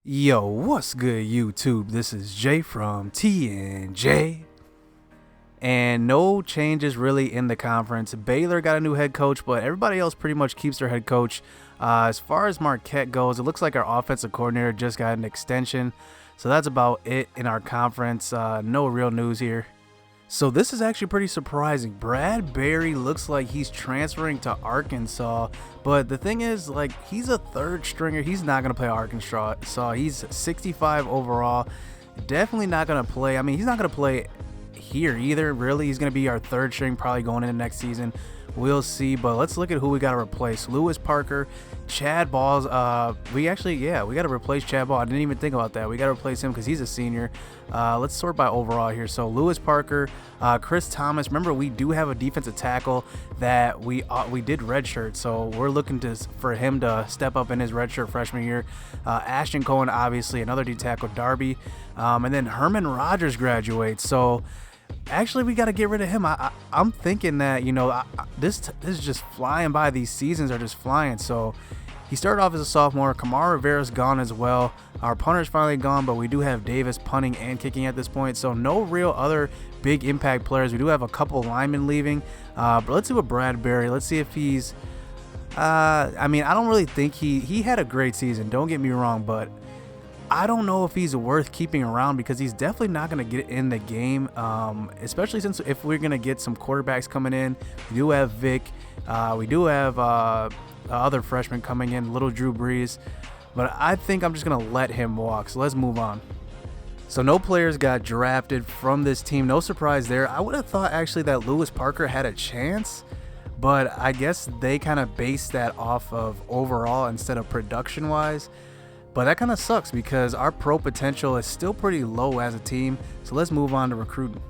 Yo, what's good, YouTube? This is Jay from T&J. And no changes really in the conference. Baylor got a new head coach, but everybody else pretty much keeps their head coach. As far as Marquette goes, it looks like our offensive coordinator just got an extension. So that's about it in our conference. No real news here. So this is actually pretty surprising. Brad Berry looks like he's transferring to Arkansas, but the thing is, like, he's a third stringer. He's not going to play Arkansas. So he's 65 overall. Definitely not going to play. I mean, he's not going to play here either, really. He's going to be our third string probably going into next season. We'll see, but let's look at who we got to replace. Lewis Parker, Chad Ball's, we got to replace Chad Ball. I didn't even think about that. We got to replace him because he's a senior. Let's sort by overall here. So Lewis Parker, Chris Thomas. Remember, we do have a defensive tackle that we did redshirt, so we're looking for him to step up in his redshirt freshman year. Ashton Cohen, obviously, another D tackle. Darby, and then Herman Rogers graduates. So actually, we got to get rid of him. I'm thinking that, this is just flying by. These seasons are just flying. So he started off as a sophomore. Kamar Rivera's gone as well. Our punter's finally gone, but we do have Davis punting and kicking at this point. So no real other big impact players. We do have a couple linemen leaving. But let's see what Brad Berry. Let's see if he's. I don't really think he had a great season. Don't get me wrong, but I don't know if he's worth keeping around because he's definitely not going to get in the game, especially since if we're going to get some quarterbacks coming in. We do have Vic. We do have other freshmen coming in, little Drew Brees. But I think I'm just going to let him walk. So let's move on. So no players got drafted from this team. No surprise there. I would have thought actually that Lewis Parker had a chance, but I guess they kind of based that off of overall instead of production-wise. But that kind of sucks because our pro potential is still pretty low as a team. So let's move on to recruiting.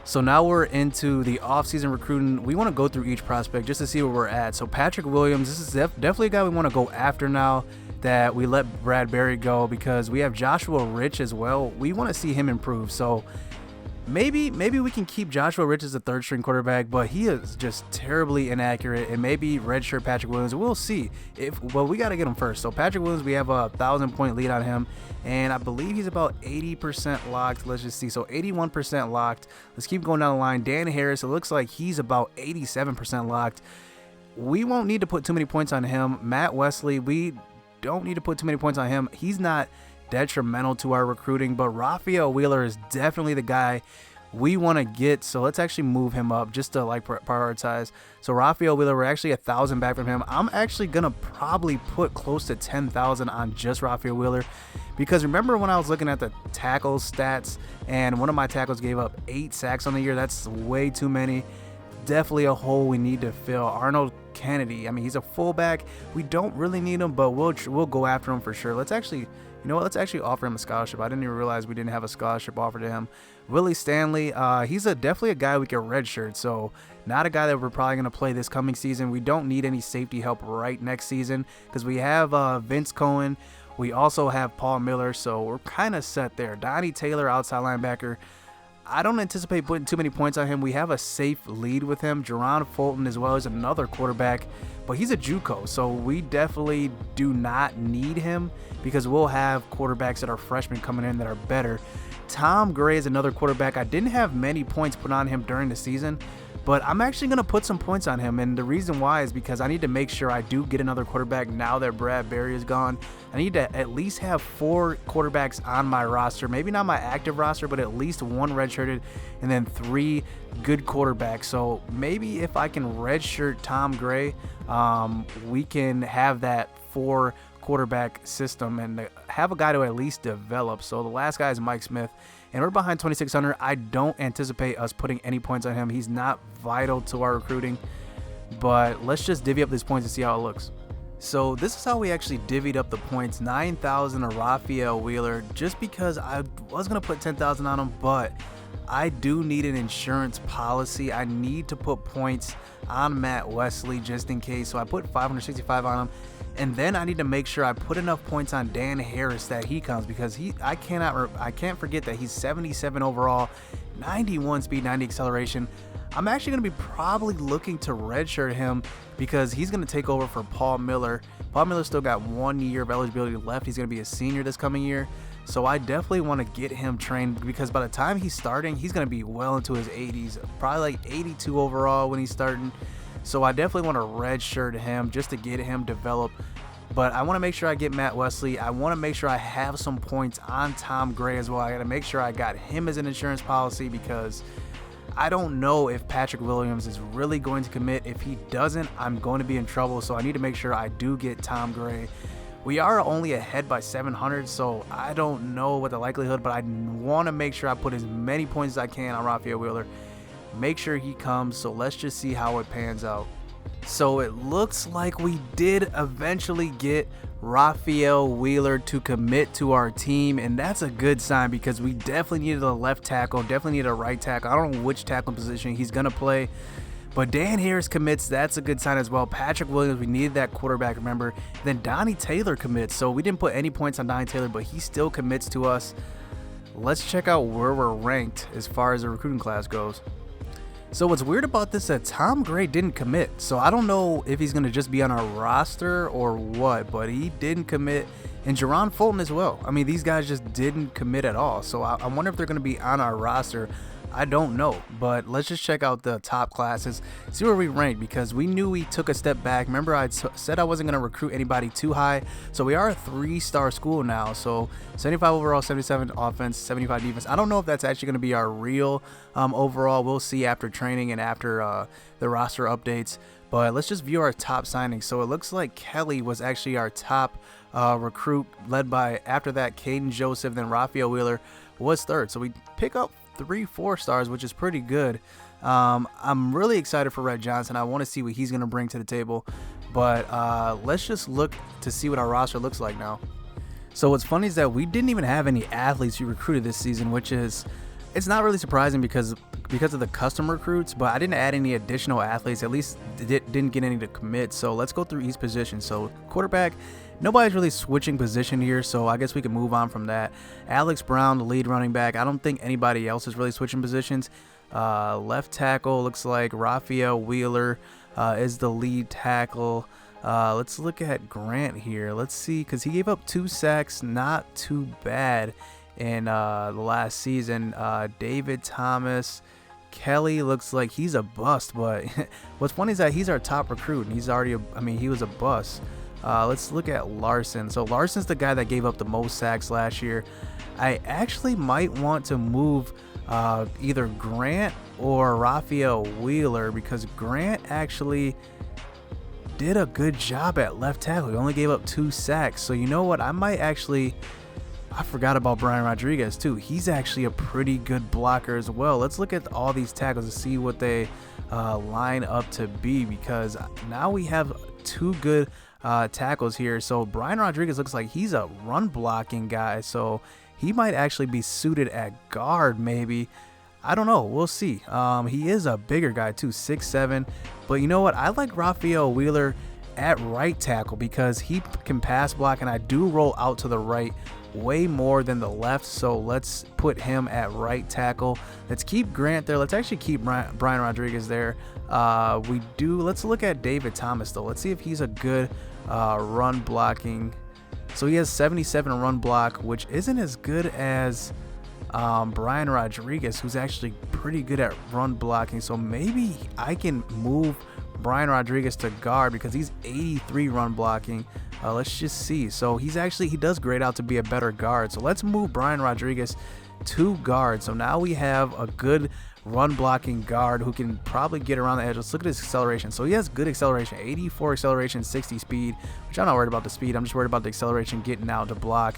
So now we're into the off-season recruiting. We want to go through each prospect just to see where we're at. So Patrick Williams, this is definitely a guy we want to go after now that we let Brad Berry go, because we have Joshua Rich as well. We want to see him improve. So maybe we can keep Joshua Rich as a third-string quarterback, but he is just terribly inaccurate. And maybe redshirt Patrick Williams. We'll see. We got to get him first. So Patrick Williams, we have a 1,000-point lead on him, and I believe he's about 80% locked. Let's just see. So 81% locked. Let's keep going down the line. Dan Harris, it looks like he's about 87% locked. We won't need to put too many points on him. Matt Wesley, we don't need to put too many points on him. He's not detrimental to our recruiting, but Raphael Wheeler is definitely the guy we want to get. So let's actually move him up just to prioritize. So Raphael Wheeler, we're actually 1,000 back from him. I'm actually gonna probably put close to 10,000 on just Raphael Wheeler, because remember when I was looking at the tackle stats and one of my tackles gave up 8 sacks on the year? That's way too many. Definitely a hole we need to fill. Arnold Kennedy, I mean, he's a fullback. We don't really need him, but we'll go after him for sure. Let's actually, let's actually offer him a scholarship. I didn't even realize we didn't have a scholarship offered to him. Willie Stanley, he's definitely a guy we can redshirt, so not a guy that we're probably going to play this coming season. We don't need any safety help right next season because we have Vince Cohen. We also have Paul Miller, so we're kind of set there. Donnie Taylor, outside linebacker. I don't anticipate putting too many points on him. We have a safe lead with him. Jerron Fulton as well as another quarterback, but he's a JUCO, so we definitely do not need him because we'll have quarterbacks that are freshmen coming in that are better. Tom Gray is another quarterback. I didn't have many points put on him during the season, but I'm actually going to put some points on him, and the reason why is because I need to make sure I do get another quarterback now that Brad Berry is gone. I need to at least have 4 quarterbacks on my roster, maybe not my active roster, but at least 1 redshirted and then 3 good quarterbacks. So maybe if I can redshirt Tom Gray, we can have that 4 quarterback system and have a guy to at least develop. So the last guy is Mike Smith, and we're behind 2,600. I don't anticipate us putting any points on him. He's not vital to our recruiting, but let's just divvy up these points and see how it looks. So this is how we actually divvied up the points. 9,000 to Raphael Wheeler, just because I was going to put 10,000 on him, but I do need an insurance policy. I need to put points on Matt Wesley just in case. So I put 565 on him. And then I need to make sure I put enough points on Dan Harris that he comes, because I can't forget that he's 77 overall, 91 speed, 90 acceleration. I'm actually going to be probably looking to redshirt him because he's going to take over for Paul Miller. Paul Miller still got 1 year of eligibility left. He's going to be a senior this coming year. So I definitely want to get him trained because by the time he's starting, he's going to be well into his 80s, probably like 82 overall when he's starting. So I definitely want to redshirt him just to get him developed. But I want to make sure I get Matt Wesley. I want to make sure I have some points on Tom Gray as well. I got to make sure I got him as an insurance policy because I don't know if Patrick Williams is really going to commit. If he doesn't, I'm going to be in trouble. So I need to make sure I do get Tom Gray. We are only ahead by 700, so I don't know what the likelihood, but I want to make sure I put as many points as I can on Raphael Wheeler. Make sure he comes, so let's just see how it pans out. So it looks like we did eventually get Raphael Wheeler to commit to our team, and that's a good sign because we definitely needed a left tackle, definitely needed a right tackle. I don't know which tackle position he's going to play, but Dan Harris commits. That's a good sign as well. Patrick Williams, we needed that quarterback, remember. Then Donnie Taylor commits, so we didn't put any points on Donnie Taylor, but he still commits to us. Let's check out where we're ranked as far as the recruiting class goes. So what's weird about this is that Tom Gray didn't commit. So I don't know if he's going to just be on our roster or what, but he didn't commit. And Jerron Fulton as well. I mean, these guys just didn't commit at all. So I wonder if they're going to be on our roster. I don't know, but let's just check out the top classes, see where we rank, because we knew we took a step back. Remember, I said I wasn't going to recruit anybody too high, so we are a 3-star school now. So 75 overall, 77 offense, 75 defense. I don't know if that's actually going to be our real overall. We'll see after training and after the roster updates. But let's just view our top signings. So it looks like Kelly was actually our top recruit, led by, after that, Caden Joseph, then Raphael Wheeler was third. So we pick up 3 4-stars, which is pretty good. I'm really excited for Red Johnson. I want to see what he's going to bring to the table. But let's just look to see what our roster looks like now. So what's funny is that we didn't even have any athletes we recruited this season, which is, it's not really surprising because of the custom recruits, but I didn't add any additional athletes, at least didn't get any to commit. So let's go through each position. So quarterback, nobody's really switching position here, so I guess we can move on from that. Alex Brown, the lead running back. I don't think anybody else is really switching positions. Left tackle looks like Raphael Wheeler is the lead tackle. Let's look at Grant here. Let's see, because he gave up 2 sacks, not too bad in the last season. David Thomas. Kelly looks like he's a bust, but what's funny is that he's our top recruit, and he's already, he was a bust. Let's look at Larson. So Larson's the guy that gave up the most sacks last year. I actually might want to move either Grant or Raphael Wheeler because Grant actually did a good job at left tackle. He only gave up 2 sacks. So you know what? I forgot about Brian Rodriguez too. He's actually a pretty good blocker as well. Let's look at all these tackles to see what they line up to be, because now we have 2 good tackles here. So Brian Rodriguez looks like he's a run blocking guy, so he might actually be suited at guard maybe. I don't know, we'll see. He is a bigger guy too, 6'7", but you know what, I like Raphael Wheeler at right tackle because he can pass block, and I do roll out to the right way more than the left, so let's put him at right tackle. Let's keep Grant there. Let's actually keep Brian Rodriguez there. Let's look at David Thomas though. Let's see if he's a good run blocking. So he has 77 run block, which isn't as good as Brian Rodriguez, who's actually pretty good at run blocking. So maybe I can move Brian Rodriguez to guard because he's 83 run blocking. Let's just see. So he does grade out to be a better guard. So let's move Brian Rodriguez to guard. So now we have a good run blocking guard who can probably get around the edge. Let's look at his acceleration. So he has good acceleration, 84 acceleration, 60 speed, which I'm not worried about the speed. I'm just worried about the acceleration, getting out to block.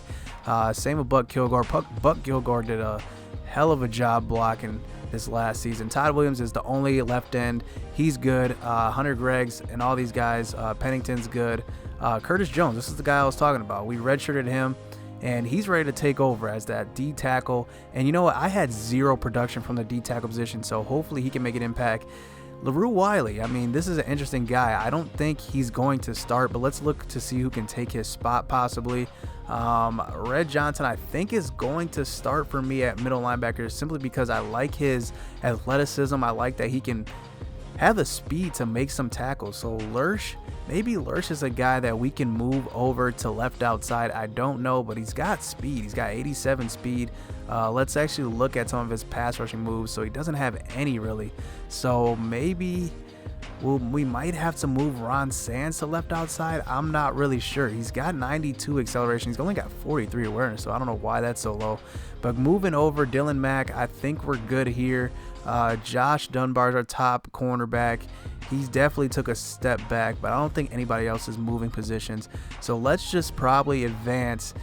Same with Buck Kilgore. Buck Kilgore did a hell of a job blocking this last season. Todd Williams is the only left end. He's good. Hunter Greggs and all these guys. Pennington's good. Curtis Jones, this is the guy I was talking about. We redshirted him, and he's ready to take over as that D tackle. And you know what? I had 0 production from the D tackle position, so hopefully he can make an impact. Wiley, I mean, this is an interesting guy. I don't think he's going to start, but let's look to see who can take his spot possibly. Red Johnson, I think, is going to start for me at middle linebacker simply because I like his athleticism. I like that he can have the speed to make some tackles. So maybe Lurch is a guy that we can move over to left outside. I don't know, but he's got speed. He's got 87 speed. Let's actually look at some of his pass rushing moves. So he doesn't have any really. So maybe we might have to move Ron Sands to left outside. I'm not really sure. He's got 92 acceleration. He's only got 43 awareness, so I don't know why that's so low. But moving over Dylan Mack, I think we're good here. Josh Dunbar's our top cornerback. He's definitely took a step back, but I don't think anybody else is moving positions. So let's just probably advance.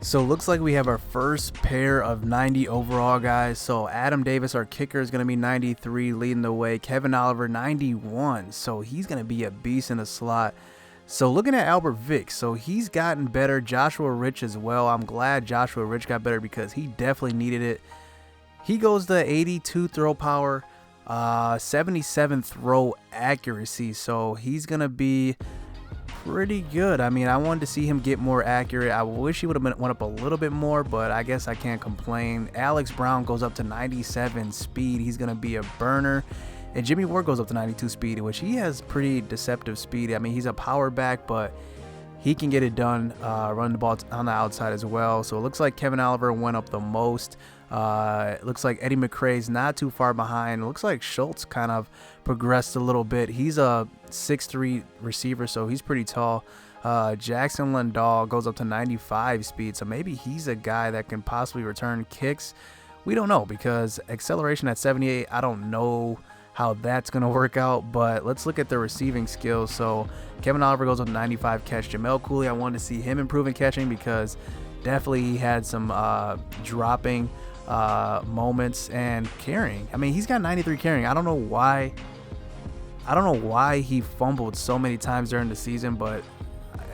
So looks like we have our first pair of 90 overall guys. So Adam Davis, our kicker, is going to be 93, leading the way. Kevin Oliver, 91. So he's going to be a beast in the slot. So looking at Albert Vick, so he's gotten better. Joshua Rich as well. I'm glad Joshua Rich got better because he definitely needed it. He goes to 82 throw power, 77 throw accuracy. So he's going to be pretty good. I mean, I wanted to see him get more accurate. I wish he would have went up a little bit more, but I guess I can't complain. Alex Brown goes up to 97 speed. He's going to be a burner. And Jimmy Ward goes up to 92 speed, which he has pretty deceptive speed. I mean, he's a power back, but he can get it done running the ball on the outside as well. So it looks like Kevin Oliver went up the most. It looks like Eddie McRae's not too far behind. It looks like Schultz kind of progressed a little bit. He's a 6'3 receiver, so he's pretty tall. Jackson Lindahl goes up to 95 speed, so maybe he's a guy that can possibly return kicks. We don't know because acceleration at 78, I don't know how that's going to work out, but let's look at the receiving skills. So Kevin Oliver goes up to 95 catch. Jamel Cooley, I wanted to see him improve in catching because definitely he had some dropping moments and carrying. I mean, he's got 93 carrying. I don't know why he fumbled so many times during the season, but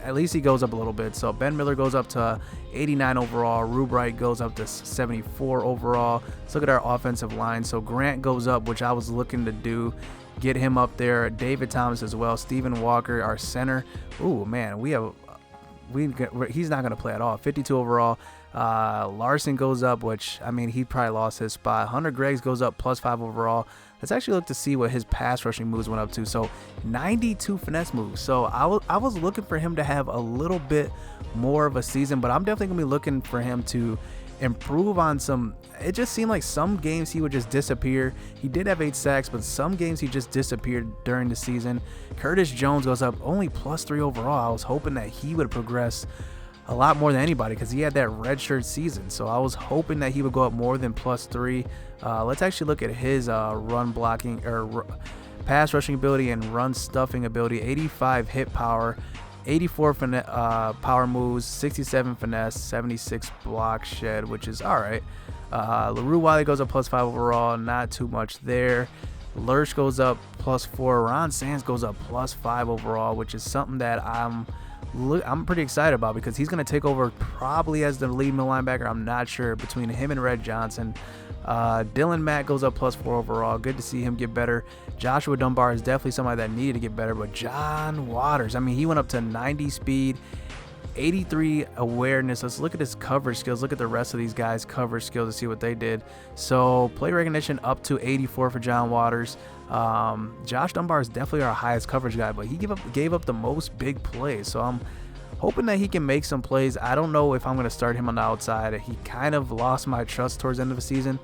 at least he goes up a little bit. So Ben Miller goes up to 89 overall. Rubright goes up to 74 overall. Let's look at our offensive line. So Grant goes up, which I was looking to do, get him up there. David Thomas as well. Stephen Walker, our center. Ooh, man, he's not going to play at all. 52 overall. Larson goes up, which, I mean, he probably lost his spot. Hunter Greggs goes up +5 overall. Let's actually look to see what his pass rushing moves went up to. So 92 finesse moves. So I was looking for him to have a little bit more of a season, but I'm definitely going to be looking for him to improve on some. It just seemed like some games he would just disappear. He did have 8 sacks, but some games he just disappeared during the season. Curtis Jones goes up only +3 overall. I was hoping that he would progress a lot more than anybody because he had that redshirt season. So I was hoping that he would go up more than +3. Let's actually look at his run blocking or pass rushing ability and run stuffing ability. 85 hit power, 84 power moves, 67 finesse, 76 block shed, which is all right. LaRue Wiley goes up +5 overall, not too much there. Lurch goes up +4. Ron Sands goes up +5 overall, which is something that I'm pretty excited about because he's going to take over probably as the lead middle linebacker. I'm not sure between him and Red Johnson. Dylan Mack goes up +4 overall. Good to see him get better. Joshua Dunbar is definitely somebody that needed to get better, but John Waters, I mean, he went up to 90 speed, 83 awareness. Let's look at his coverage skills. Look at the rest of these guys' coverage skills to see what they did. So play recognition up to 84 for John Waters. Josh Dunbar is definitely our highest coverage guy, but he gave up the most big plays. So I'm hoping that he can make some plays. I don't know if I'm going to start him on the outside. He kind of lost my trust towards the end of the season,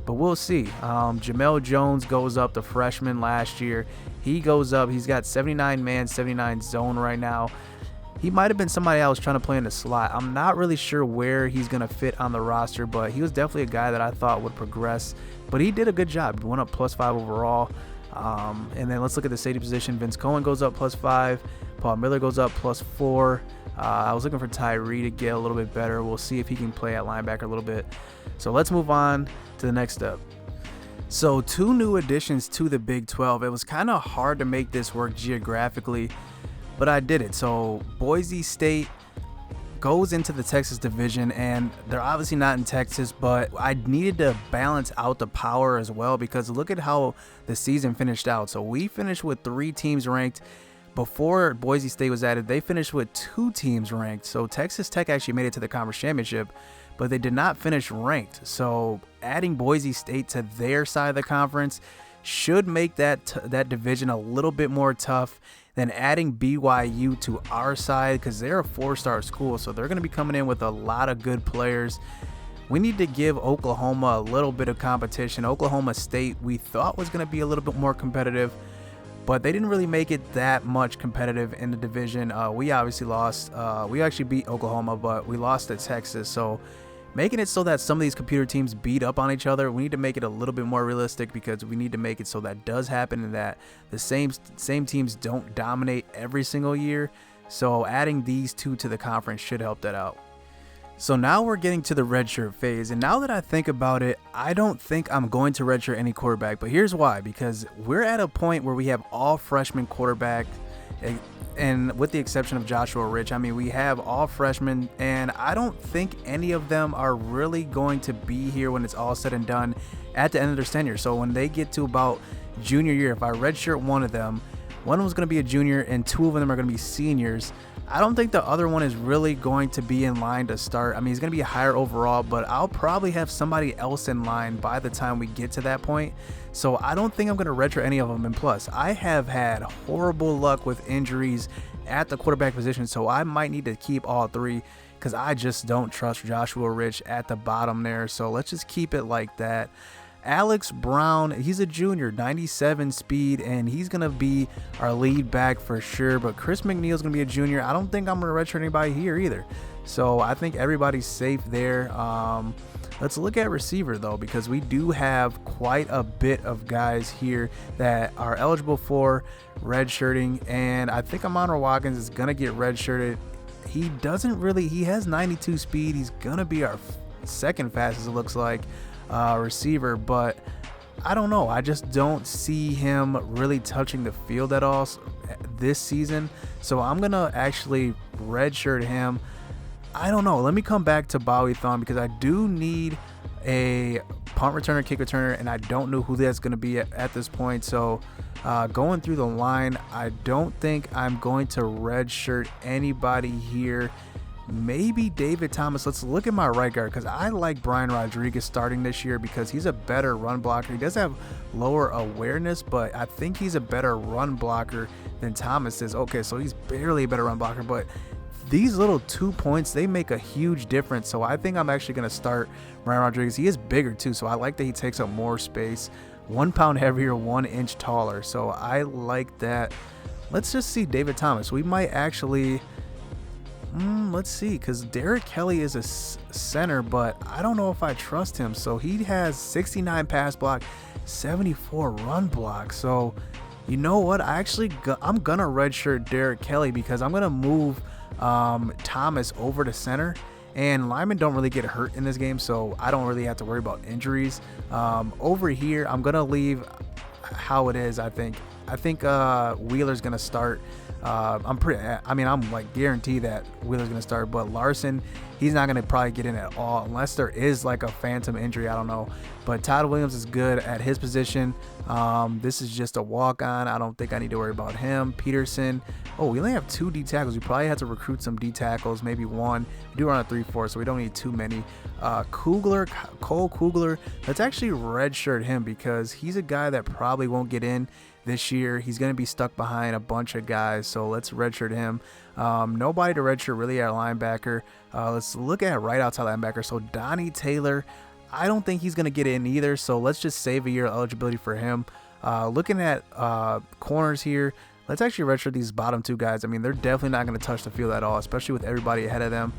but we'll see. Jamel Jones goes up, the freshman last year. He goes up. He's got 79 man, 79 zone right now. He might have been somebody else trying to play in the slot. I'm not really sure where he's going to fit on the roster, but he was definitely a guy that I thought would progress. But he did a good job. He went up +5 overall. And then let's look at the safety position. Vince Cohen goes up +5. Paul Miller goes up +4. I was looking for Tyree to get a little bit better. We'll see if he can play at linebacker a little bit. So let's move on to the next step. So 2 new additions to the Big 12. It was kind of hard to make this work geographically, but I did it. So Boise State goes into the Texas division, and they're obviously not in Texas, but I needed to balance out the power as well, because look at how the season finished out. So we finished with 3 teams ranked. Before Boise State was added, they finished with 2 teams ranked. So Texas Tech actually made it to the conference championship, but they did not finish ranked. So adding Boise State to their side of the conference should make that division a little bit more tough than adding BYU to our side, because they're a 4-star school, so they're going to be coming in with a lot of good players. We need to give Oklahoma a little bit of competition. Oklahoma State, we thought was going to be a little bit more competitive, but they didn't really make it that much competitive in the division. We obviously lost. We actually beat Oklahoma, but we lost to Texas. So making it so that some of these computer teams beat up on each other, we need to make it a little bit more realistic, because we need to make it so that does happen and that the same teams don't dominate every single year. So adding these 2 to the conference should help that out. So now we're getting to the redshirt phase, and now that I think about it, I don't think I'm going to redshirt any quarterback, but here's why. Because we're at a point where we have all freshman quarterback, and with the exception of Joshua Rich, I mean, we have all freshmen, and I don't think any of them are really going to be here when it's all said and done at the end of their tenure. So when they get to about junior year, if I redshirt one of them is going to be a junior and 2 of them are going to be seniors. I don't think the other one is really going to be in line to start. I mean, he's going to be higher overall, but I'll probably have somebody else in line by the time we get to that point. So I don't think I'm going to redshirt any of them. And plus, I have had horrible luck with injuries at the quarterback position, so I might need to keep all 3, because I just don't trust Joshua Rich at the bottom there. So let's just keep it like that. Alex Brown, he's a junior, 97 speed, and he's going to be our lead back for sure. But Chris McNeil's going to be a junior. I don't think I'm going to redshirt anybody here either. So I think everybody's safe there. Let's look at receiver, though, because we do have quite a bit of guys here that are eligible for redshirting. And I think Amon Watkins is going to get redshirted. He has 92 speed. He's going to be our second fastest, it looks like, receiver, but I don't know. I just don't see him really touching the field at all this season. So I'm going to actually redshirt him. I don't know. Let me come back to Bowie Thon, because I do need a punt returner, kick returner, and I don't know who that's going to be at this point. So going through the line, I don't think I'm going to redshirt anybody here. Maybe David Thomas. Let's look at my right guard, because I like Brian Rodriguez starting this year because he's a better run blocker. He does have lower awareness, but I think he's a better run blocker than Thomas is. Okay, so he's barely a better run blocker, but these little 2 points, they make a huge difference. So I think I'm actually going to start Brian Rodriguez. He is bigger too, so I like that he takes up more space. 1 pound heavier, 1 inch taller. So I like that. Let's just see David Thomas. We might actually... let's see, because Derek Kelly is a center, but I don't know if I trust him. So he has 69 pass block, 74 run block. So you know what? I'm going to redshirt Derek Kelly, because I'm going to move Thomas over to center. And linemen don't really get hurt in this game, so I don't really have to worry about injuries. Over here, I'm going to leave how it is, I think. Wheeler's going to start. I'm like guaranteed that Wheeler's going to start, but Larson, he's not going to probably get in at all unless there is like a phantom injury. I don't know, but Todd Williams is good at his position. This is just a walk-on. I don't think I need to worry about him. Peterson. Oh, we only have 2 D tackles. We probably have to recruit some D tackles, maybe 1. We do run a 3-4, so we don't need too many. Cole Kugler. Let's actually redshirt him, because he's a guy that probably won't get in this year. He's going to be stuck behind a bunch of guys, so let's redshirt him. Nobody to redshirt really at linebacker. Let's look at right outside linebacker. So Donnie Taylor, I don't think he's going to get in either, so let's just save a year of eligibility for him. Looking at corners here, let's actually redshirt these bottom 2 guys. I mean, they're definitely not going to touch the field at all, especially with everybody ahead of them.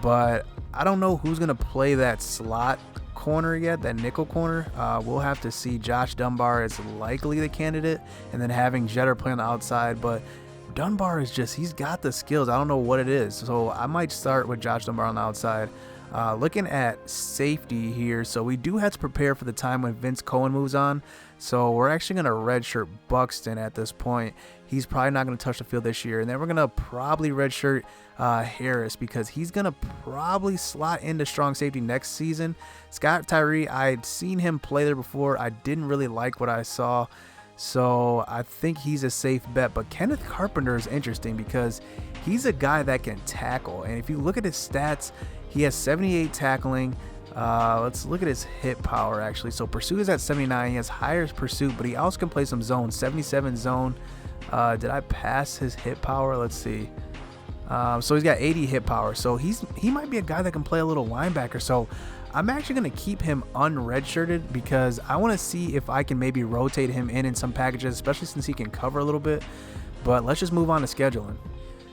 But I don't know who's going to play that slot corner yet, that nickel corner. We'll have to see. Josh Dunbar is likely the candidate, and then having Jeter play on the outside. But Dunbar is just, he's got the skills. I don't know what it is. So I might start with Josh Dunbar on the outside. Looking at safety here, so we do have to prepare for the time when Vince Cohen moves on. So we're actually going to redshirt Buxton at this point. He's probably not going to touch the field this year. And then we're going to probably redshirt Harris because he's going to probably slot into strong safety next season. Scott Tyree, I'd seen him play there before. I didn't really like what I saw. So I think he's a safe bet. But Kenneth Carpenter is interesting because he's a guy that can tackle. And if you look at his stats, he has 78 tackling. Let's look at his hit power, actually. So pursuit is at 79. He has higher pursuit, but he also can play some zone. 77 zone. Did I pass his hit power? Let's see. So he's got 80 hit power. So he might be a guy that can play a little linebacker. So I'm actually going to keep him unredshirted because I want to see if I can maybe rotate him in some packages, especially since he can cover a little bit. But let's just move on to scheduling.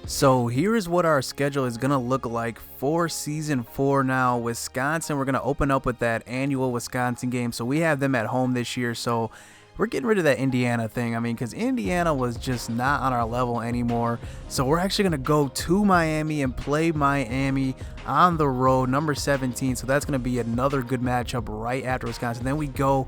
So here is what our schedule is going to look like for season 4 now. Wisconsin, we're going to open up with that annual Wisconsin game. So we have them at home this year. So we're getting rid of that Indiana thing. I mean, because Indiana was just not on our level anymore. So we're actually going to go to Miami and play Miami on the road, number 17. So that's going to be another good matchup right after Wisconsin. Then we go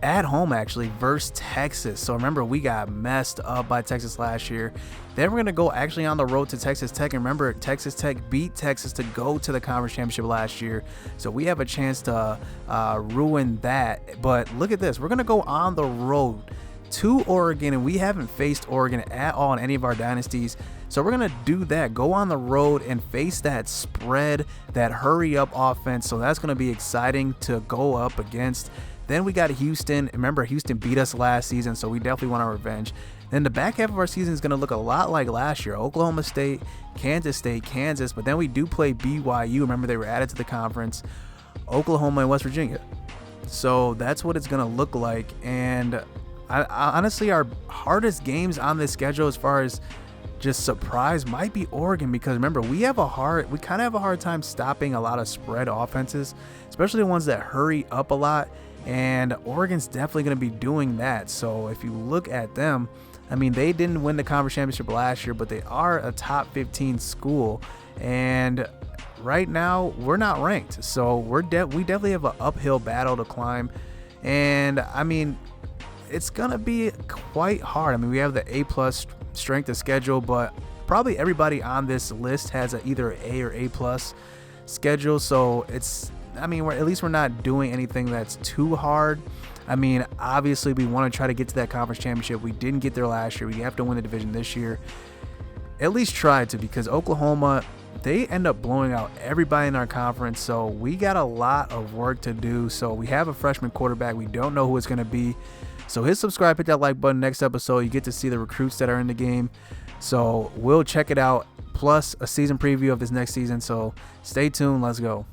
at home, actually, versus Texas. So remember, we got messed up by Texas last year. Then we're going to go actually on the road to Texas Tech. And remember, Texas Tech beat Texas to go to the conference championship last year. So we have a chance to ruin that. But look at this. We're going to go on the road to Oregon, and we haven't faced Oregon at all in any of our dynasties. So we're going to do that. Go on the road and face that spread, that hurry-up offense. So that's going to be exciting to go up against. Then we got Houston. Remember, Houston beat us last season, so we definitely want our revenge. Then the back half of our season is going to look a lot like last year. Oklahoma State, Kansas, but then we do play BYU. Remember, they were added to the conference. Oklahoma and West Virginia. So that's what it's going to look like. And I honestly, our hardest games on this schedule as far as just surprise might be Oregon, because remember, we kind of have a hard time stopping a lot of spread offenses, especially the ones that hurry up a lot. And Oregon's definitely going to be doing that. So if you look at them, I mean, they didn't win the conference championship last year, but they are a top 15 school. And right now, we're not ranked. So we definitely have an uphill battle to climb. And I mean, it's going to be quite hard. I mean, we have the A+ strength of schedule, but probably everybody on this list has either an A or A+ schedule. So at least we're not doing anything that's too hard. I mean, obviously, we want to try to get to that conference championship. We didn't get there last year. We have to win the division this year. At least try to, because Oklahoma, they end up blowing out everybody in our conference. So we got a lot of work to do. So we have a freshman quarterback. We don't know who it's going to be. So hit subscribe, hit that like button. Next episode, you get to see the recruits that are in the game. So we'll check it out, plus a season preview of this next season. So stay tuned. Let's go.